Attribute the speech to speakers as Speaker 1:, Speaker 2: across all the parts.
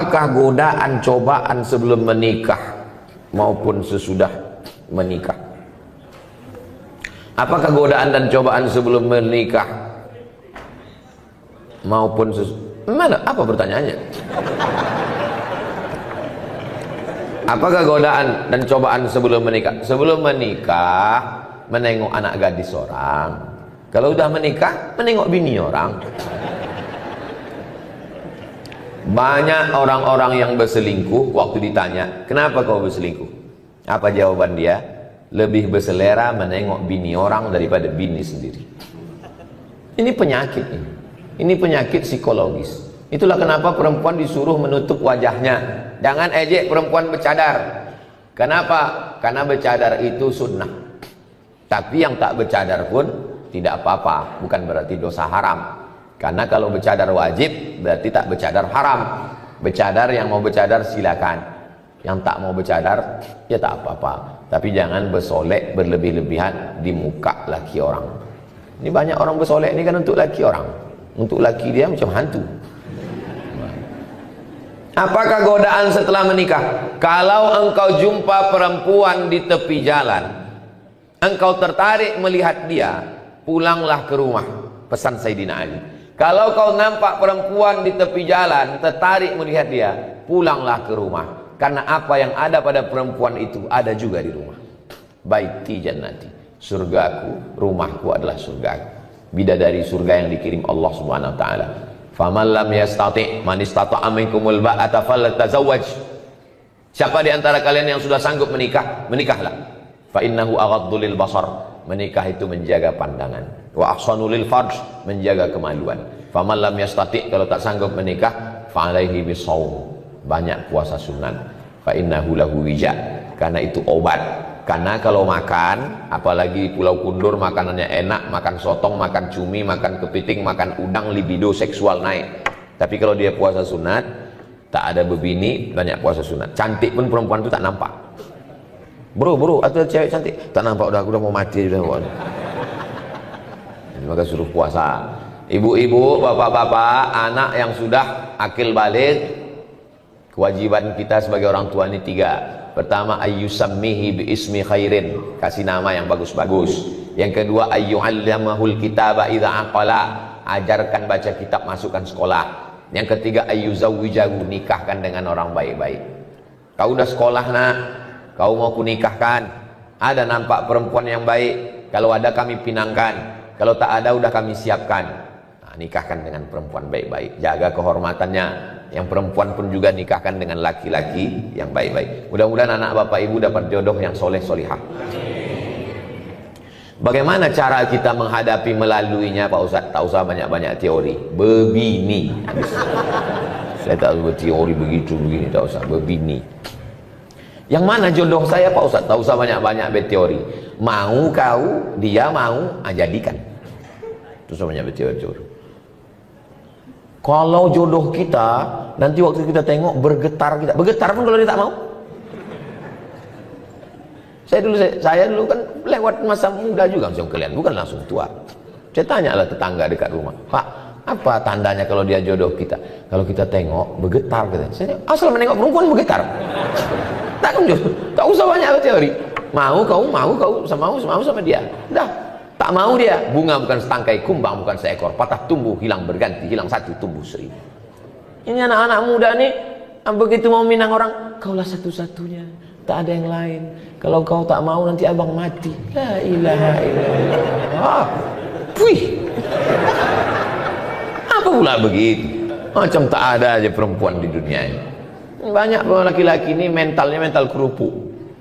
Speaker 1: Apakah godaan cobaan sebelum menikah maupun sesudah menikah? Apakah godaan dan cobaan sebelum menikah maupun mana? Apa pertanyaannya? Apakah godaan dan cobaan sebelum menikah? Sebelum menikah menengok anak gadis orang. Kalau udah menikah menengok bini orang. Banyak orang-orang yang berselingkuh, waktu ditanya, kenapa kau berselingkuh? Apa jawaban dia? Lebih berselera menengok bini orang daripada bini sendiri. Ini penyakit ini. Ini penyakit psikologis. Itulah kenapa perempuan disuruh menutup wajahnya. Jangan ejek perempuan bercadar. Kenapa? Karena bercadar itu sunnah. Tapi yang tak bercadar pun tidak apa-apa, bukan berarti dosa haram. Karena kalau bercadar wajib berarti tak bercadar haram. Bercadar, yang mau bercadar silakan, yang tak mau bercadar ya tak apa-apa. Tapi jangan bersolek berlebih-lebihan di muka laki orang. Ini banyak orang bersolek ini kan untuk laki orang. Untuk laki dia macam hantu. Apakah godaan setelah menikah? Kalau engkau jumpa perempuan di tepi jalan, engkau tertarik melihat dia, pulanglah ke rumah. Pesan Sayyidina Ali. Kalau kau nampak perempuan di tepi jalan, tertarik melihat dia, pulanglah ke rumah. Karena apa yang ada pada perempuan itu ada juga di rumah. Baiti jannati, surgaku, rumahku adalah surgaku. Bidadari surga yang dikirim Allah Subhanahu wa taala. Faman lam yastati' man istata'a minkumul ba'ata falyatazawwaj. Siapa di antara kalian yang sudah sanggup menikah, menikahlah. Fa innahu aghaddu lil basar. Menikah itu menjaga pandangan. Wa ahsanu lil farj, menjaga kemaluan. Faman lam yastati', kalau tak sanggup menikah, fa alaihi bisawm, banyak puasa sunat. Fa innahu lahu wija, karena itu obat. Karena kalau makan, apalagi Pulau Kundur makanannya enak, makan sotong, makan cumi, makan kepiting, makan udang, libido seksual naik. Tapi kalau dia puasa sunat, tak ada bebini, banyak puasa sunat. Cantik pun perempuan itu tak nampak. Bro, atau cewek cantik tak nampak, udah aku udah mau mati udah. Maka suruh puasa. Ibu-ibu, bapak-bapak, anak yang sudah akil balik, kewajiban kita sebagai orang tua ini 3. Pertama, ayyusammihi bi ismi khairin, kasih nama yang bagus-bagus. Yang kedua, ayyu'allamahul kitaba idza aqala, ajarkan baca kitab, masukkan sekolah. Yang ketiga, ayyuzawwijahu, nikahkan dengan orang baik-baik. Kau udah sekolah nak, kau mau kunikahkan, ada nampak perempuan yang baik, kalau ada kami pinangkan, kalau tak ada udah kami siapkan. Nah, nikahkan dengan perempuan baik-baik, jaga kehormatannya. Yang perempuan pun juga nikahkan dengan laki-laki yang baik-baik. Mudah-mudahan anak bapak ibu dapat jodoh yang soleh solihah. Bagaimana cara kita menghadapi melaluinya Pak Ustadz? Tak usah banyak-banyak teori, berbini. Saya tak usah teori begitu begini, tak usah, berbini. Yang mana jodoh saya Pak Ustadz? Tak usah banyak-banyak berteori. Mau kau, dia mau, jadikan. Terus banyak berteori. Kalau jodoh kita, nanti waktu kita tengok bergetar kita. Bergetar pun kalau dia tak mau. Saya dulu kan lewat masa muda juga macam kalian, bukan langsung tua. Saya tanyalah tetangga dekat rumah, Pak, apa tandanya kalau dia jodoh kita? Kalau kita tengok bergetar kita. Saya asal menengok perempuan bergetar. Tak usah banyak teori. Mau kau sama dia. Dah. Tak mau dia, bunga bukan setangkai, kumbang bukan seekor, patah tumbuh, hilang berganti, hilang satu, tumbuh 1000. Ini anak-anak muda nih, begitu mau minang orang, kaulah satu-satunya, tak ada yang lain. Kalau kau tak mau nanti abang mati. La ilaha illallah. Wih, apa pula begitu? Macam tak ada aja perempuan di dunia ini. Banyak laki-laki ini mentalnya mental kerupuk.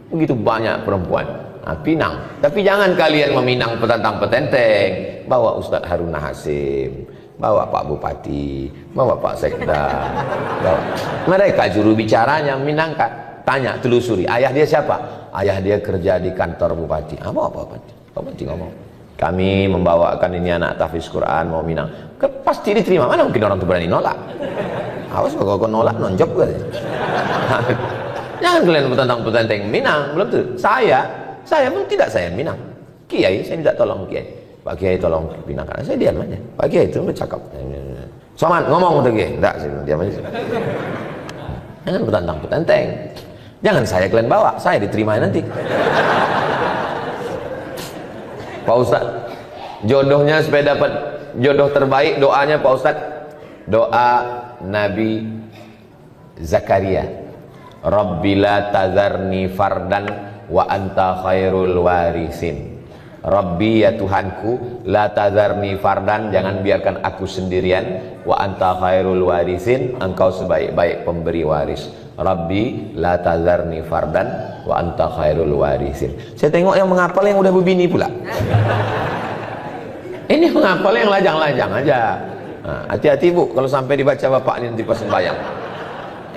Speaker 1: Begitu banyak perempuan. Nah, pinang, tapi jangan kalian meminang petantang-petenteng. Bawa Ustadz Haruna Hasim, bawa Pak Bupati, bawa Pak Sekda, bawa. Mereka juru bicaranya minangkan. Tanya, telusuri, ayah dia siapa? Ayah dia kerja di kantor Bupati. Bawa Pak Bupati. Pak Bupati ngomong, kami membawakan ini anak tahfiz Quran mau minang. Pasti diterima, mana mungkin orang itu berani nolak. Awas kalau kau nolak nonjok kan. Jangan kalian petantang-petenteng minang, belum tuh. Saya pun tidak saya minang. Kiai, saya minta tolong Kiai. Pak Kiai tolong pinangkan. Saya diam aja. Pak Kiai itu bercakap. Soman ngomong untuk Kiai. Enggak, saya diam aja. Jangan petantang-petenteng. Jangan saya kalian bawa, saya diterima nanti. Pak Ustadz, jodohnya supaya dapat jodoh terbaik, doanya Pak Ustadz, doa Nabi Zakaria, Rabbi la tazarni fardan wa anta khairul warisin. Rabbi, ya Tuhanku, la tazarni fardan, jangan biarkan aku sendirian, wa anta khairul warisin, engkau sebaik-baik pemberi waris. Rabbi la tazarni fardan wa anta khairul warisin. Saya tengok yang menghafal yang udah berbini pula. Ini menghafal yang lajang-lajang aja. Hati-hati Bu, kalau sampai dibaca bapak ini nanti pas sembahyang.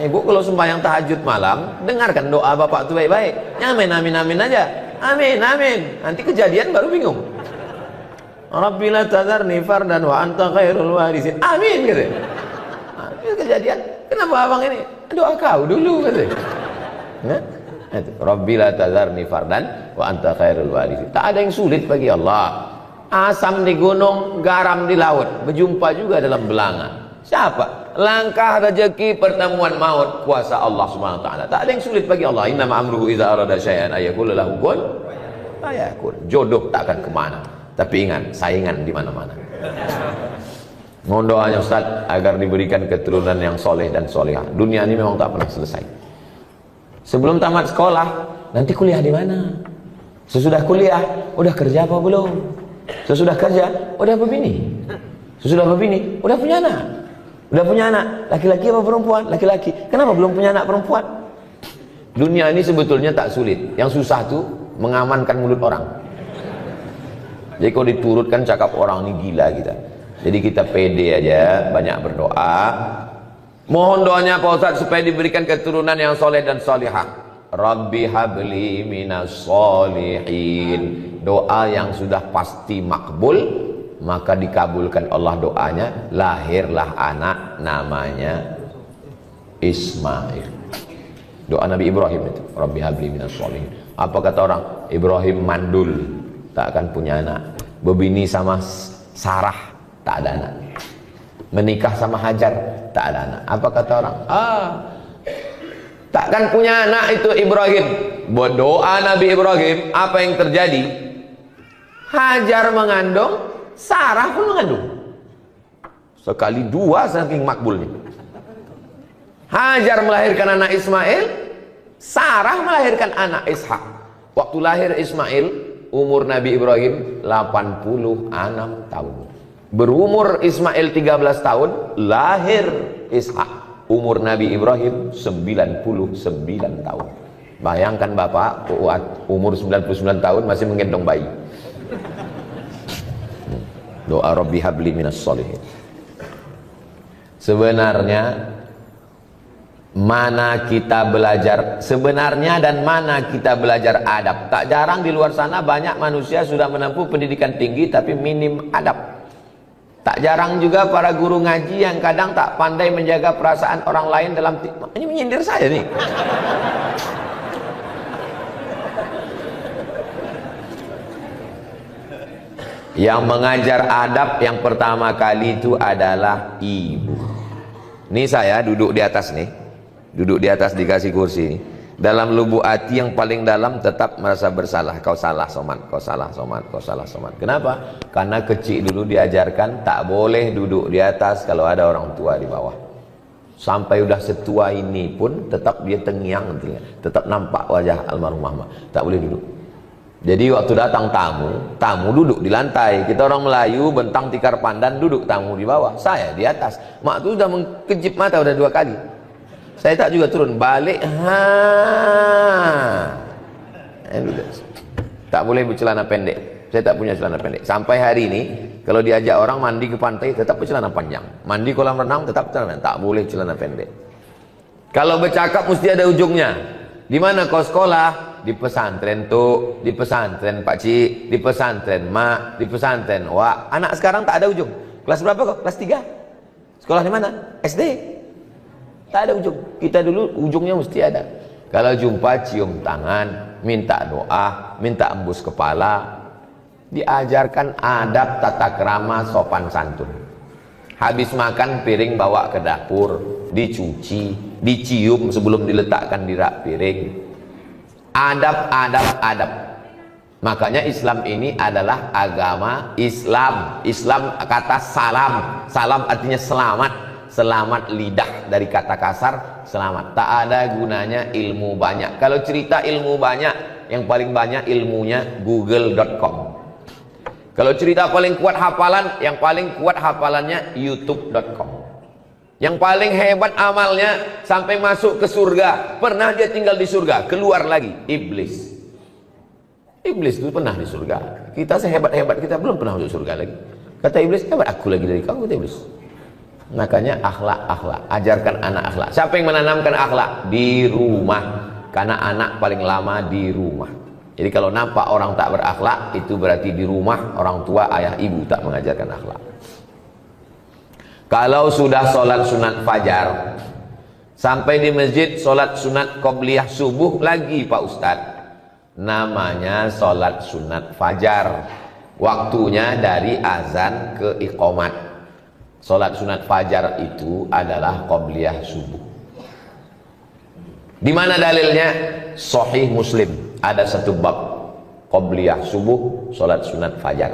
Speaker 1: Bu, kalau sembahyang tahajud malam, dengarkan doa bapak itu baik-baik. Amin, amin, amin aja. Amin, amin. Nanti kejadian baru bingung. Rabbi la tazarni fardan wa anta khairul warisin. Amin gitu. Kejadian. Kenapa abang ini? Doa kau dulu gitu. Nah, Rabbi la tazarni fardan wa anta khairul warisin. Tak ada yang sulit bagi Allah. Asam di gunung, garam di laut, berjumpa juga dalam belanga. Siapa? Langkah rezeki, pertemuan maut, kuasa Allah Subhanahu wa taala. Tak ada yang sulit bagi Allah. Innama amruhu idza arada syai'an ayaqula lahu kun fayakun. Jodoh tak akan kemana, tapi ingat, saingan di mana-mana. Mohon doanya Ustaz agar diberikan keturunan yang soleh dan solehah. Dunia ini memang tak pernah selesai. Sebelum tamat sekolah, nanti kuliah di mana? Sesudah kuliah, udah kerja apa belum? Sesudah kerja, udah berbini. Sesudah berbini, udah punya anak. Udah punya anak, laki-laki apa perempuan? Laki-laki. Kenapa belum punya anak perempuan? Dunia ini sebetulnya tak sulit. Yang susah tuh mengamankan mulut orang. Jadi kalau diturutkan cakap orang ini gila kita. Jadi kita pede aja, banyak berdoa. Mohon doanya Pak Ustadz supaya diberikan keturunan yang soleh dan solihah. Rabbi habli minas solihin. Doa yang sudah pasti makbul, maka dikabulkan Allah doanya. Lahirlah anak namanya Ismail. Doa Nabi Ibrahim itu, Rabbi habli minas solihin. Apa kata orang? Ibrahim mandul, tak akan punya anak. Berbini sama Sarah, tak ada anak. Menikah sama Hajar, tak ada anak. Apa kata orang? Takkan punya anak itu Ibrahim. Buat doa Nabi Ibrahim, apa yang terjadi? Hajar mengandung, Sarah pun mengandung. Sekali dua saking makbulnya. Hajar melahirkan anak Ismail, Sarah melahirkan anak Ishak. Waktu lahir Ismail, umur Nabi Ibrahim 86 tahun. Berumur Ismail 13 tahun, lahir Ishak. Umur Nabi Ibrahim 99 tahun. Bayangkan Bapak, umur 99 tahun masih menggendong bayi. Doa Rabbi habli minas solihin. Sebenarnya mana kita belajar adab. Tak jarang di luar sana banyak manusia sudah menempuh pendidikan tinggi tapi minim adab. Tak jarang juga para guru ngaji yang kadang tak pandai menjaga perasaan orang lain dalam ini menyindir saya nih. Yang mengajar adab yang pertama kali itu adalah ibu. Ini saya duduk di atas nih. Duduk di atas dikasih kursi nih. Dalam lubuk hati yang paling dalam tetap merasa bersalah. Kau salah Somad, kau salah Somad, kau salah Somad. Kenapa? Karena kecil dulu diajarkan tak boleh duduk di atas kalau ada orang tua di bawah. Sampai udah setua ini pun tetap dia tengiang, tetap nampak wajah almarhumah. Tak boleh duduk. Jadi waktu datang tamu duduk di lantai. Kita orang Melayu bentang tikar pandan, duduk tamu di bawah, saya di atas. Mak tu sudah mengkejip mata udah 2 kali. Saya tak juga turun, balik. Tak boleh bercelana pendek. Saya tak punya celana pendek. Sampai hari ini kalau diajak orang mandi ke pantai tetap bercelana panjang. Mandi kolam renang tetap celana, tak boleh celana pendek. Kalau bercakap mesti ada ujungnya. Di mana kau sekolah? Di pesantren tuh, di pesantren Pak Cik, di pesantren Mak, di pesantren Wak. Anak sekarang tak ada ujung. Kelas berapa kok? Kelas 3. Sekolah di mana? SD. Tak ada ujung. Kita dulu ujungnya mesti ada. Kalau jumpa cium tangan, minta doa, minta embus kepala. Diajarkan adab, tata krama, sopan santun. Habis makan piring bawa ke dapur, dicuci, dicium sebelum diletakkan di rak piring. Adab. Makanya Islam ini adalah agama Islam. Islam kata salam. Salam artinya selamat. Selamat lidah, dari kata kasar selamat. Tak ada gunanya ilmu banyak. Kalau cerita ilmu banyak, yang paling banyak ilmunya google.com. Kalau cerita paling kuat hafalan, yang paling kuat hafalannya youtube.com. Yang paling hebat amalnya sampai masuk ke surga. Pernah dia tinggal di surga, keluar lagi, iblis. Iblis itu pernah di surga. Kita sehebat-hebat kita belum pernah masuk surga lagi. Kata iblis, hebat aku lagi dari kamu, kata iblis. Makanya akhlak, ajarkan anak akhlak. Siapa yang menanamkan akhlak? Di rumah. Karena anak paling lama di rumah. Jadi kalau nampak orang tak berakhlak, itu berarti di rumah orang tua, ayah, ibu tak mengajarkan akhlak. Kalau sudah sholat sunat fajar, sampai di masjid sholat sunat qobliyah subuh lagi Pak Ustadz, namanya sholat sunat fajar. Waktunya dari azan ke iqomat. Sholat sunat fajar itu adalah qobliyah subuh. Di mana dalilnya? Sahih Muslim, ada satu bab qobliyah subuh, sholat sunat fajar.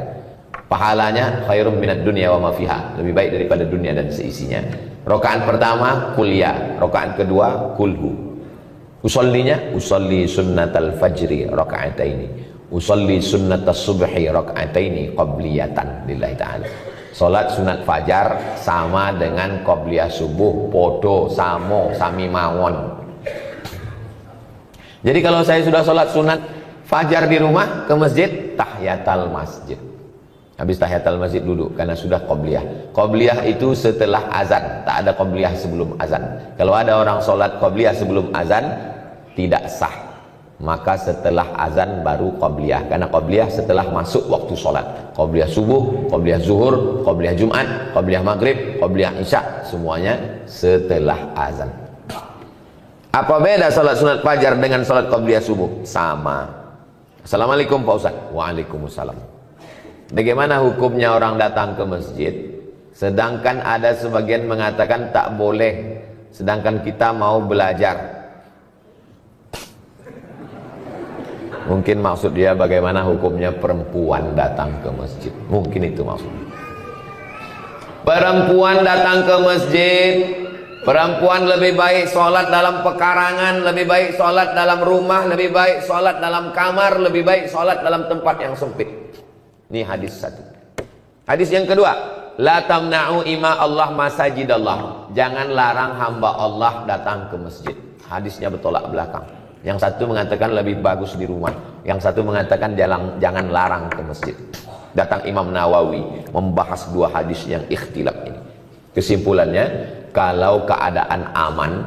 Speaker 1: Pahalanya khairum minad dunya wa ma fiha, lebih baik daripada dunia dan seisinya. Rakaat pertama kuliah, rakaat kedua kulhu. Usollinya usolli sunnatal fajri raka'ataini, usolli sunnatas subhi raka'ataini qabliyatan lillahi ta'ala. Salat sunat fajar sama dengan qobliyah subuh, podo samo sami mawon. Jadi kalau saya sudah salat sunat fajar di rumah, ke masjid, tahiyatul masjid. Habis tahiyatul masjid duduk karena sudah qobliyah. Qobliyah itu setelah azan, tak ada qobliyah sebelum azan. Kalau ada orang salat qobliyah sebelum azan, tidak sah. Maka setelah azan baru qobliyah, karena qobliyah setelah masuk waktu sholat. Qobliyah subuh, qobliyah zuhur, qobliyah jumat, qobliyah maghrib, qobliyah isya, semuanya setelah azan. Apa beda sholat sunat fajar dengan sholat qobliyah subuh? Sama. Assalamualaikum Pak Ustaz. Waalaikumsalam. Bagaimana hukumnya orang datang ke masjid, sedangkan ada sebagian mengatakan tak boleh, sedangkan kita mau belajar? Mungkin maksud dia bagaimana hukumnya perempuan datang ke masjid. Mungkin itu maksudnya. Perempuan datang ke masjid, perempuan lebih baik sholat dalam pekarangan, lebih baik sholat dalam rumah, lebih baik sholat dalam kamar, lebih baik sholat dalam tempat yang sempit. Ini hadis satu. Hadis yang kedua, la tamna'u ima Allah masajidallah. Jangan larang hamba Allah datang ke masjid. Hadisnya bertolak belakang. Yang satu mengatakan lebih bagus di rumah, yang satu mengatakan jangan larang ke masjid. Datang Imam Nawawi membahas dua hadis yang ikhtilaf ini. Kesimpulannya, kalau keadaan aman,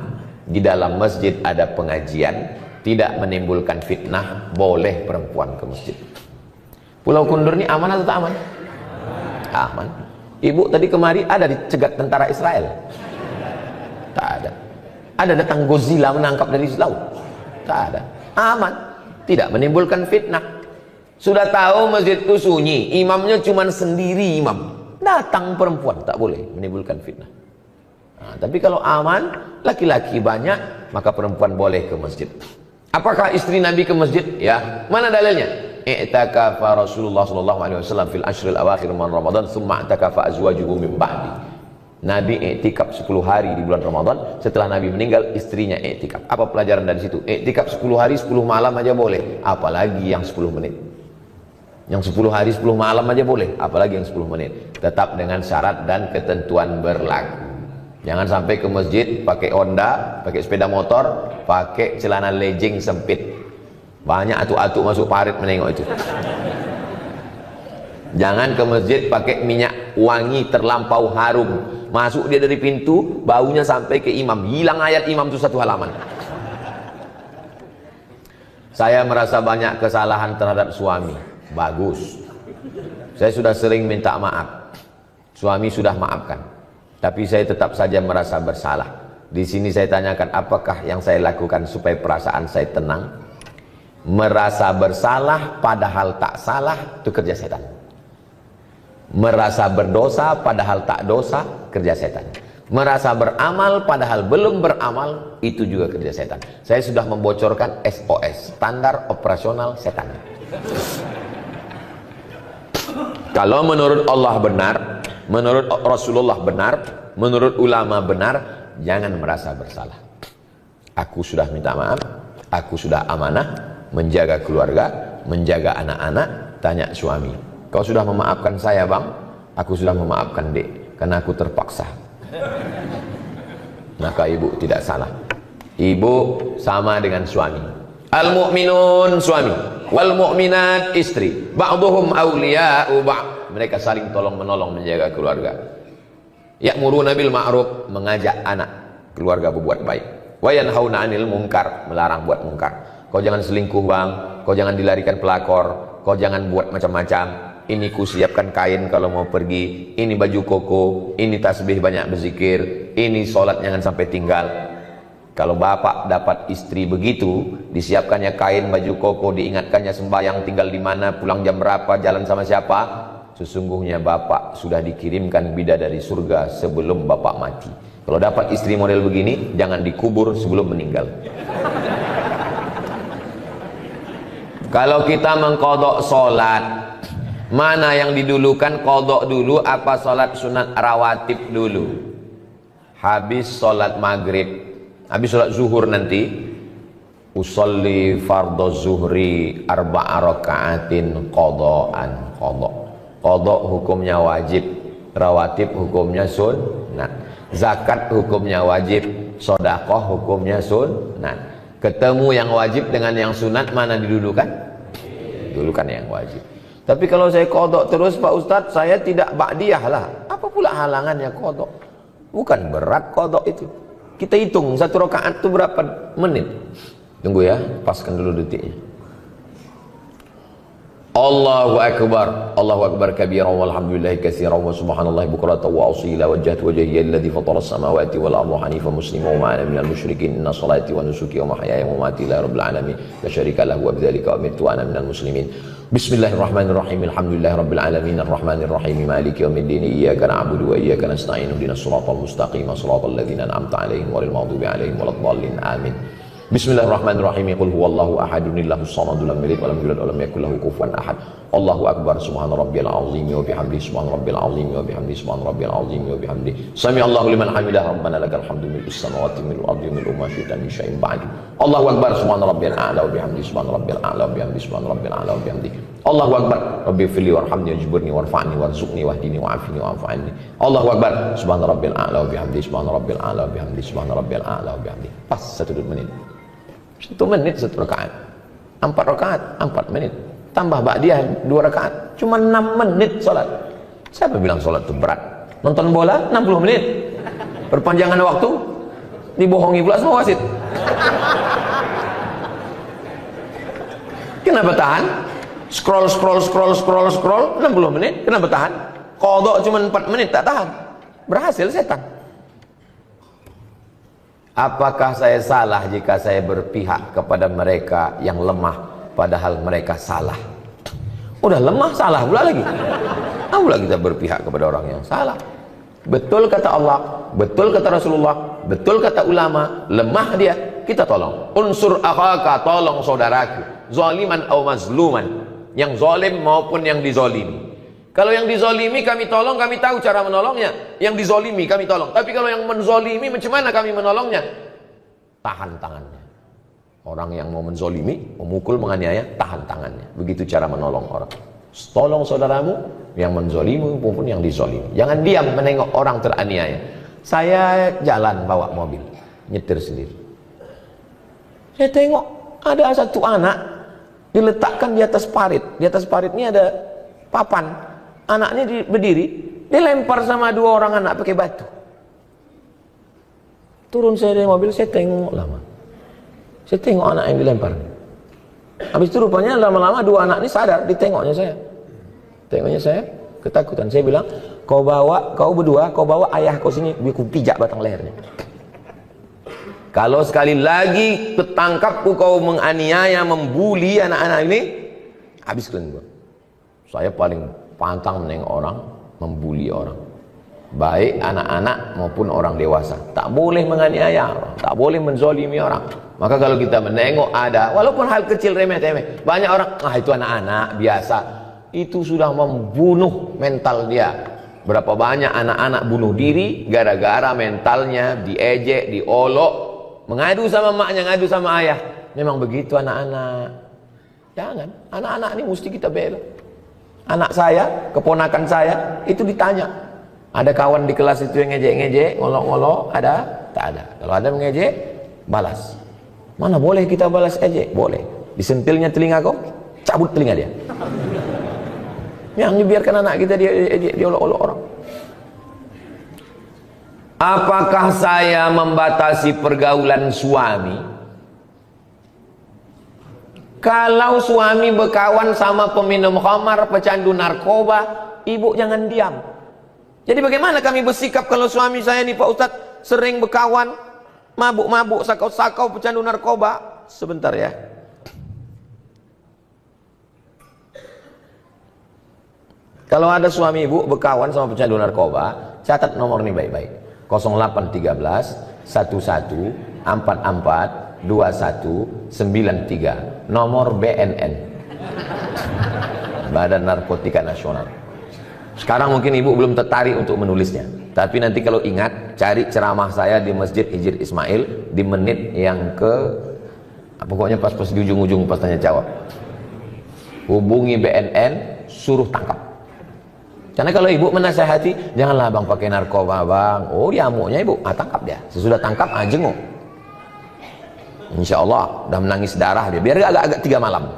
Speaker 1: di dalam masjid ada pengajian, tidak menimbulkan fitnah, boleh perempuan ke masjid. Pulau Kundur ini aman atau tak aman? Aman. Ibu tadi kemari ada dicegat tentara Israel? Tak ada. Ada datang Godzilla menangkap dari laut? Tak ada. Aman, tidak menimbulkan fitnah. Sudah tahu masjid itu sunyi, imamnya cuma sendiri imam, datang perempuan, tak boleh menimbulkan fitnah. Nah, tapi kalau aman, laki-laki banyak, maka perempuan boleh ke masjid. Apakah istri Nabi ke masjid? Ya. Mana dalilnya? I'takafa Rasulullah sallallahu alaihi wasallam fil ashril awakhir min Ramadan, thumma i'takafa azwajuhu min ba'di. Nabi i'tikaf 10 hari di bulan Ramadan. Setelah Nabi meninggal, istrinya i'tikaf. Apa pelajaran dari situ? I'tikaf 10 hari 10 malam aja boleh, apalagi yang 10 menit. Yang 10 hari 10 malam aja boleh, apalagi yang 10 menit. Tetap dengan syarat dan ketentuan berlaku. Jangan sampai ke masjid pakai Honda, pakai sepeda motor, pakai celana legging sempit. Banyak atuk-atuk masuk parit menengok itu. Jangan ke masjid pakai minyak wangi terlampau harum. Masuk dia dari pintu, baunya sampai ke imam. Hilang ayat imam itu satu halaman. Saya merasa banyak kesalahan terhadap suami. Bagus. Saya sudah sering minta maaf. Suami sudah maafkan. Tapi saya tetap saja merasa bersalah. Di sini saya tanyakan, apakah yang saya lakukan supaya perasaan saya tenang? Merasa bersalah padahal tak salah, itu kerja setan. Merasa berdosa padahal tak dosa, kerja setan. Merasa beramal padahal belum beramal, itu juga kerja setan. Saya sudah membocorkan SOS, standar operasional setan. Kalau menurut Allah benar, menurut Rasulullah benar, menurut ulama benar, jangan merasa bersalah. Aku sudah minta maaf, aku sudah amanah menjaga keluarga, menjaga anak-anak. Tanya suami, kau sudah memaafkan saya bang? Aku sudah memaafkan dek, karena aku terpaksa. Maka ibu tidak salah. Ibu sama dengan suami. Al-mu'minun suami, wal mu'minat istri. Ba'duhum awliya'u ba'd. Mereka saling tolong menolong menjaga keluarga. Ya'muruna bil ma'ruf, mengajak anak keluarga berbuat baik. Wa yanhauna 'anil munkar, melarang buat munkar. Kau jangan selingkuh bang, kau jangan dilarikan pelakor, kau jangan buat macam-macam. Ini ku siapkan kain kalau mau pergi, ini baju koko, ini tasbih banyak berzikir, ini sholat jangan sampai tinggal. Kalau bapak dapat istri begitu, disiapkannya kain, baju koko, diingatkannya sembahyang tinggal di mana, pulang jam berapa, jalan sama siapa, sesungguhnya bapak sudah dikirimkan bidadari surga sebelum bapak mati. Kalau dapat istri model begini, jangan dikubur sebelum meninggal. Kalau kita mengkodok sholat, mana yang didulukan, kodok dulu apa sholat sunat rawatib dulu? Habis sholat maghrib, habis sholat zuhur nanti, usolli fardhu zuhri arba'a raka'atin qodo'an. Kodok hukumnya wajib, rawatib hukumnya sunnat, zakat hukumnya wajib, sodakoh hukumnya sunnat. Ketemu yang wajib dengan yang sunat, mana didulukan? Dulukan yang wajib. Tapi kalau saya kodok terus Pak Ustadz, saya tidak ba'diyah lah. Apa pula halangannya kodok? Bukan berat kodok itu. Kita hitung satu rakaat itu berapa menit. Tunggu ya, paskan dulu detiknya. Allahu Akbar, Allahu Akbar kabira walhamdulillahi katsiran wa subhanallahi bukratan wa asila wajjahtu wajhiya alladhi fatara as-samawati wal arda hanifan musliman wa ma ana minal musyrikin inna salati wa nusuki wa mahyaya wa mamati lillahi rabbil alamin la syarika lahu wa bidzalika umirtu wa ana minal muslimin. Bismillahirrahmanirrahim. Alhamdulillahi rabbil alamin arrahmanir rahim maliki yaumiddin iyyaka na'budu wa iyyaka nasta'in ihdinas siratal mustaqim siratal ladzina an'amta 'alaihim ghairil maghdubi 'alaihim waladdallin amin. Bismillahirrahmanirrahim. Qul huwallahu ahadun lahus samadu lam yalid wa lam yulad wa lam yakul lahu kufuwan ahad. Allahu akbar subhana rabbiyal azim wa bihamdihi subhana rabbil azim wa bihamdihi subhana rabbil azim wa bihamdihi sami Allahu liman hamidah rabbana lakal hamdu mil'us samawati mil'ul ardi mil'u ma syi'ta min syai'in ba'd. Allahu akbar subhana rabbiyal a'la wa bihamdihi subhana rabbil a'la wa bihamdihi subhana rabbil a'la wa bihamdihi Allahu akbar rabbighfirli warhamni wajburni warfa'ni warzuqni wahdini wa'afini wa'fu 'anni. Allahu akbar subhana rabbil a'la wa bihamdihi subhana rabbil a'la wa bihamdihi subhana rabbil a'la wa bihamdihi. Pas 1 menit. 1 menit 1 rakaat. 4 rakaat 4 menit. Tambah ba'diyah 2 rakaat. Cuma 6 menit sholat. Siapa bilang sholat itu berat? Nonton bola 60 menit. Perpanjangan waktu dibohongi pula sama wasit. Kenapa tahan? Scroll 60 menit. Kenapa tahan? Qadha cuma 4 menit tak tahan. Berhasil setan. Apakah saya salah jika saya berpihak kepada mereka yang lemah padahal mereka salah? Udah lemah salah pula lagi. Pula kita berpihak kepada orang yang salah. Betul kata Allah, betul kata Rasulullah, betul kata ulama, lemah dia, kita tolong. Unsur akhaka, tolong saudaraku, zaliman atau mazluman, yang zalim maupun yang dizalimi. Kalau yang dizolimi kami tolong, kami tahu cara menolongnya. Yang dizolimi kami tolong. Tapi kalau yang menzolimi, macam mana kami menolongnya? Tahan tangannya. Orang yang mau menzolimi, memukul, menganiaya, tahan tangannya. Begitu cara menolong orang. Tolong saudaramu yang menzolimi maupun yang dizolimi. Jangan diam menengok orang teraniaya. Saya jalan bawa mobil, nyetir sendiri. Saya tengok ada satu anak diletakkan di atas parit. Di atas parit ini ada papan. Anaknya berdiri, dilempar sama 2 orang anak pakai batu. Turun saya dari mobil, saya tengok lama. Saya tengok anak yang dilempar. Habis itu rupanya lama-lama 2 anak ini sadar, ditengoknya saya. Tengoknya saya, ketakutan. Saya bilang, kau berdua, kau bawa ayah kau sini, biar ku pijak batang lehernya. Kalau sekali lagi ketangkapku kau menganiaya, membuli anak-anak ini, habis kalian gua. Saya paling pantang menengok orang, membuli orang. baik anak-anak maupun orang dewasa. Tak boleh menganiaya orang, tak boleh menzolimi orang. Maka kalau kita menengok ada, walaupun hal kecil remeh-temeh, banyak orang, itu anak-anak biasa, itu sudah membunuh mental dia. Berapa banyak anak-anak bunuh diri gara-gara mentalnya diejek, diolok, mengadu sama maknya, ngadu sama ayah. Memang begitu anak-anak. Jangan, anak-anak ini mesti kita bela. Anak saya, keponakan saya, itu ditanya, ada kawan di kelas itu yang ngejek-ngejek, ngolok-ngolok, ada? Tak ada. Kalau ada mengejek, balas. Mana boleh kita balas ejek? Boleh. Disentilnya telinga kau, cabut telinga dia. Yang biarkan anak kita dia ejek, dia olok-olok orang. Apakah saya membatasi pergaulan suami? Kalau suami berkawan sama peminum khamar, pecandu narkoba, ibu jangan diam. Jadi bagaimana kami bersikap kalau suami saya nih Pak Ustadz sering berkawan, mabuk-mabuk, sakau-sakau, pecandu narkoba? Sebentar ya. Kalau ada suami ibu berkawan sama pecandu narkoba, catat nomor ini baik-baik. 0813 11 44 2193, nomor BNN, Badan Narkotika Nasional. Sekarang mungkin ibu belum tertarik untuk menulisnya, tapi nanti kalau ingat, cari ceramah saya di Masjid Hijr Ismail di menit yang ke, pokoknya pas di ujung-ujung pas tanya jawab. Hubungi BNN, suruh tangkap. Karena kalau ibu menasehati, janganlah bang pakai narkoba bang. Oh dia amuknya ibu, tangkap dia. Sesudah tangkap, jenguk. Insya Allah udah menangis darah dia, biar agak-agak 3 malam.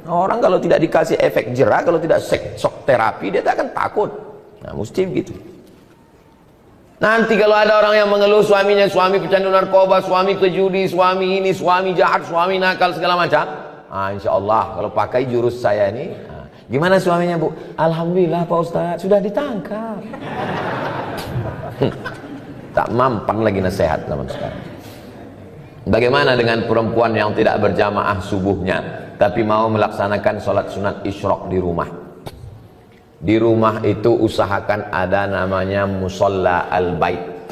Speaker 1: Orang kalau tidak dikasih efek jerah, kalau tidak shock terapi, dia tak akan takut. Nah mesti begitu. Nanti kalau ada orang yang mengeluh suaminya, suami pecandu narkoba, suami pejudi, suami ini, suami jahat, suami nakal, segala macam, insya Allah kalau pakai jurus saya ini, gimana suaminya bu? Alhamdulillah Pak Ustadz, sudah ditangkap. Tak mampan lagi nasihat zaman sekarang. Bagaimana dengan perempuan yang tidak berjamaah subuhnya tapi mau melaksanakan sholat sunat isyraq di rumah? Di rumah itu usahakan ada namanya musolla al-bait.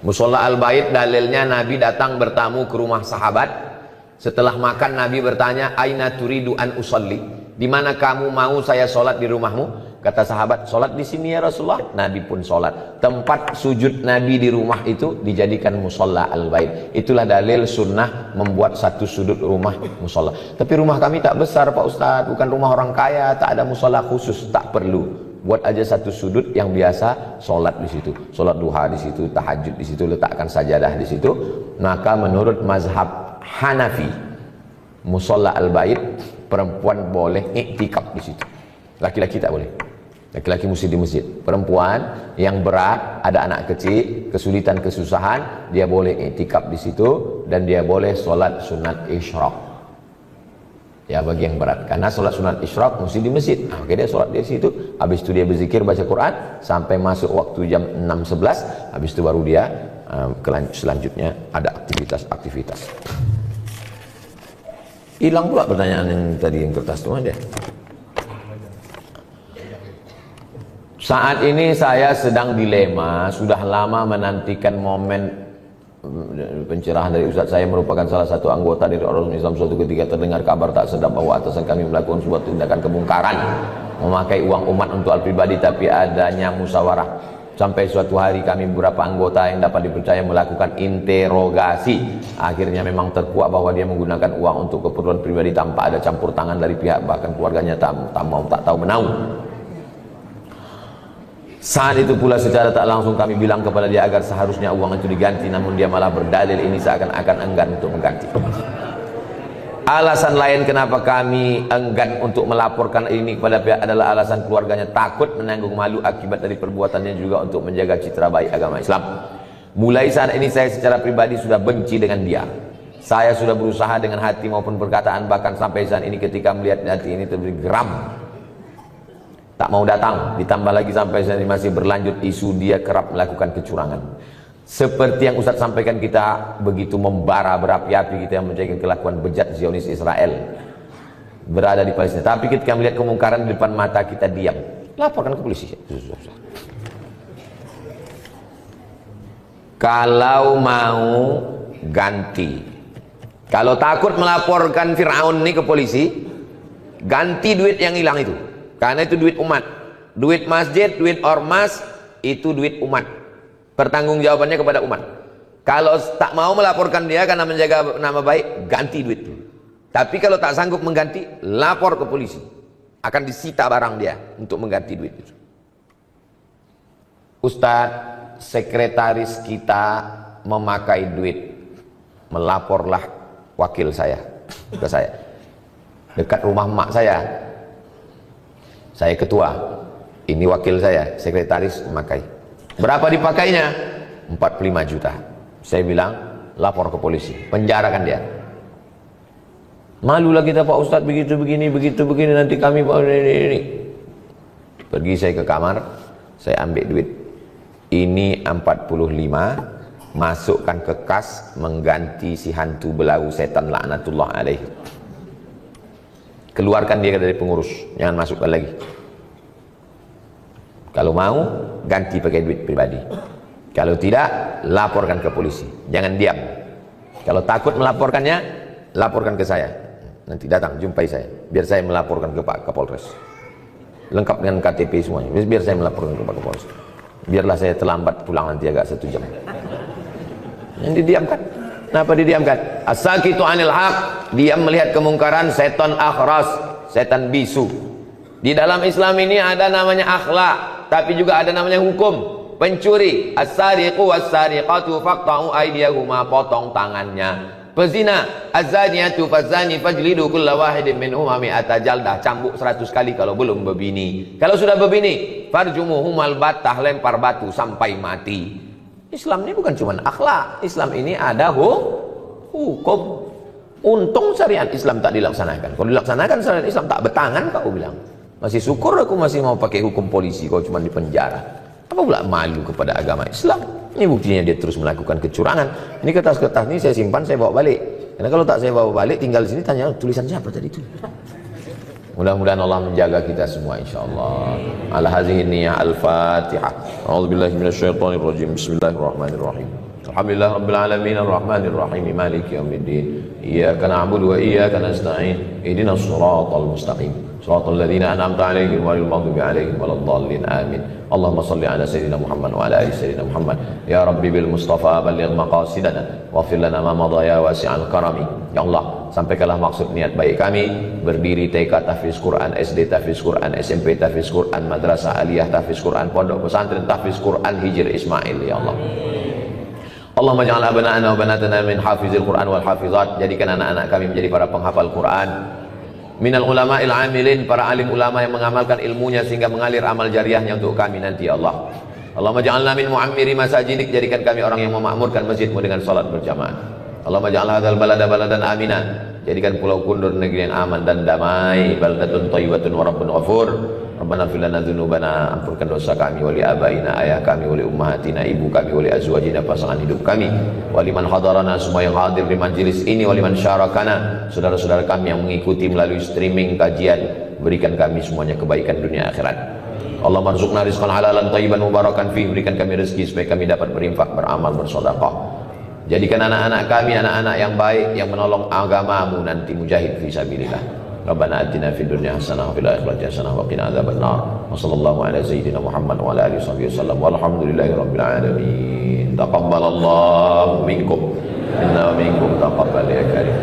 Speaker 1: Musolla al-bait dalilnya Nabi datang bertamu ke rumah sahabat. Setelah makan Nabi bertanya, aina turidu an usolli? Di mana kamu mau saya sholat di rumahmu? Kata sahabat, sholat di sini ya Rasulullah. Nabi pun sholat. Tempat sujud Nabi di rumah itu dijadikan musolla al-bait. Itulah dalil sunnah membuat satu sudut rumah musolla. Tapi rumah kami tak besar Pak Ustadz, bukan rumah orang kaya, tak ada musolla khusus. Tak perlu. Buat aja satu sudut yang biasa sholat di situ. Sholat duha di situ, tahajud di situ, letakkan sajadah di situ. Maka menurut mazhab Hanafi, musolla al-bait, perempuan boleh iktikaf di situ. Laki-laki tak boleh. Laki-laki mesti di masjid. Perempuan yang berat, ada anak kecil, kesulitan, kesusahan, dia boleh iktikaf di situ dan dia boleh sholat sunat isyraq. Ya bagi yang berat, karena sholat sunat isyraq mesti di masjid. Oke dia sholat di situ, habis itu dia berzikir baca Quran sampai masuk waktu jam 6.11, habis itu baru dia selanjutnya ada aktivitas-aktivitas. Hilang pula pertanyaan yang tadi yang kertas itu ada. Saat ini saya sedang dilema, sudah lama menantikan momen pencerahan dari Ustaz. Saya merupakan salah satu anggota dari Ormas Islam. Suatu ketika terdengar kabar tak sedap bahwa atasan kami melakukan sebuah tindakan kemungkaran, memakai uang umat untuk hal pribadi, tapi adanya musyawarah. Sampai suatu hari kami beberapa anggota yang dapat dipercaya melakukan interogasi. Akhirnya memang terkuak bahwa dia menggunakan uang untuk keperluan pribadi tanpa ada campur tangan dari pihak bahkan keluarganya tak tahu menahu. Saat itu pula secara tak langsung kami bilang kepada dia agar seharusnya uang itu diganti, namun dia malah berdalil ini seakan-akan enggan untuk mengganti. Alasan lain kenapa kami enggan untuk melaporkan ini kepada pihak adalah alasan keluarganya takut menanggung malu akibat dari perbuatannya, juga untuk menjaga citra baik agama Islam. Mulai saat ini saya secara pribadi sudah benci dengan dia. Saya sudah berusaha dengan hati maupun perkataan, bahkan sampai saat ini ketika melihat hati ini terberi geram, tak mau datang. Ditambah lagi sampai saat ini masih berlanjut isu dia kerap melakukan kecurangan. Seperti yang Ustaz sampaikan, kita begitu membara berapi-api, kita yang mencari kelakuan bejat Zionis Israel berada di Palestina. Tapi ketika melihat kemungkaran di depan mata kita diam. Laporkan ke polisi. Kalau mau ganti, kalau takut melaporkan Fir'aun ini ke polisi, ganti duit yang hilang itu, karena itu duit umat. Duit masjid, duit ormas, itu duit umat, pertanggungjawabannya kepada umat. Kalau tak mau melaporkan dia karena menjaga nama baik, ganti duit itu. Tapi kalau tak sanggup mengganti, lapor ke polisi, akan disita barang dia untuk mengganti duit itu. Ustadz, sekretaris kita memakai duit, melaporlah wakil saya ke saya, dekat rumah emak saya ketua, ini wakil saya, sekretaris memakai. Berapa dipakainya? 45 juta. Saya bilang, lapor ke polisi, penjarakan dia. Malulah kita Pak Ustadz, begitu begini, nanti kami ini. Pergi saya ke kamar, saya ambil duit. Ini 45, masukkan ke kas, mengganti si hantu belau setan laknatullah alaih. Keluarkan dia dari pengurus, jangan masukkan lagi. Kalau mau, ganti pakai duit pribadi. Kalau tidak, laporkan ke polisi, jangan diam. Kalau takut melaporkannya, laporkan ke saya. Nanti datang jumpai saya, biar saya melaporkan ke Pak Kapolres, lengkap dengan KTP semuanya. Biar saya melaporkan ke Pak Kapolres. Biarlah saya terlambat pulang nanti agak 1 jam. Yang didiamkan, kenapa didiamkan? As-sakitu anil haq, diam melihat kemungkaran, setan akhras, setan bisu. Di dalam Islam ini ada namanya akhlak, tapi juga ada namanya hukum. Pencuri, as-sariqu was-sariqatu faqta'u aydiyahuma, potong tangannya. Pezina, az-zaniyatu faz-zani fajlidu kulla wahidin minhuma mi'ata jaldah, cambuk 100 kali kalau belum berbini. Kalau sudah berbini, farjumuhumal battah, lempar batu sampai mati. Islam ini bukan cuma akhlak, Islam ini ada hukum. Untung syariat Islam tak dilaksanakan. Kalau dilaksanakan syariat Islam tak betangan, kau bilang. Masih syukur aku masih mau pakai hukum polisi, kau cuma di penjara. Apa pula malu kepada agama Islam? Ini buktinya dia terus melakukan kecurangan. Ini kertas-kertas ini saya simpan, saya bawa balik. Karena kalau tak saya bawa balik, tinggal di sini tanya tulisan siapa tadi itu. Mudah-mudahan Allah menjaga kita semua insyaallah. Ala hadhihi niyyah al-Fatihah. A'udzubillahi minasyaitonir rajim. Bismillahirrahmanirrahim. Alhamdulillah rabbil alamin arrahmanir rahim maliki yaumiddin. Iyyaka na'budu wa iyyaka nasta'in. Ihdinas shiratal mustaqim. Shiratal ladzina an'amta 'alaihim ghairil maghdubi 'alaihim waladdallin. Amin. Allahumma salli ala sayyidina Muhammad wa ala ali sayyidina Muhammad. Ya Rabbi bil Mustafa balligh maqasidana waghfir lana ma madha ya wasi'al karami. Ya Allah, sampaikanlah maksud niat baik kami berdiri TK tahfiz Quran, SD tahfiz Quran, SMP tahfiz Quran, madrasah aliyah tahfiz Quran, pondok pesantren tahfiz Quran Hijr Ismail ya Allah. Allahumma ja'al abana'ana wa banatana min hafizil Quran wal hafizat, jadikan anak-anak kami menjadi para penghafal Quran. Minal ulama'il amilin, para alim ulama yang mengamalkan ilmunya sehingga mengalir amal jariahnya untuk kami nanti ya Allah. Allahumma ja'alna min mu'ammiri masajidik, jadikan kami orang yang memakmurkan masjidmu dengan salat berjamaah. Allahumma ja'al hadzal balada baladan aminan, jadikan Pulau Kundur negeri yang aman dan damai, baldatun thayyibatun wa rabbun ghafur. Rabbana fil lana dzunubana, ampunkan dosa kami, wali abaina, ayah kami, wali ummahatina, ibu kami, wali azwajina, pasangan hidup kami, wali man hadarana, semua yang hadir di majelis ini, wali man syarakana, saudara-saudara kami yang mengikuti melalui streaming kajian, berikan kami semuanya kebaikan dunia akhirat. Allah marzuqna rizqan halalan thayyiban mubarakan fi, berikan kami rezeki supaya kami dapat berinfak, beramal, bersedekah. Jadikan anak-anak kami anak-anak yang baik, yang menolong agamamu nanti, mujahid fi sabilillah. Rabbana atina fid dunya hasanah wa fil akhirati hasanah wa qina adzabannar. Wa sallallahu ala sayyidina Muhammad wa ala alihi wasallam. Walhamdulillahi rabbil alamin. Taqabbalallahu minkum. Inna minkum taqabbal ya karim.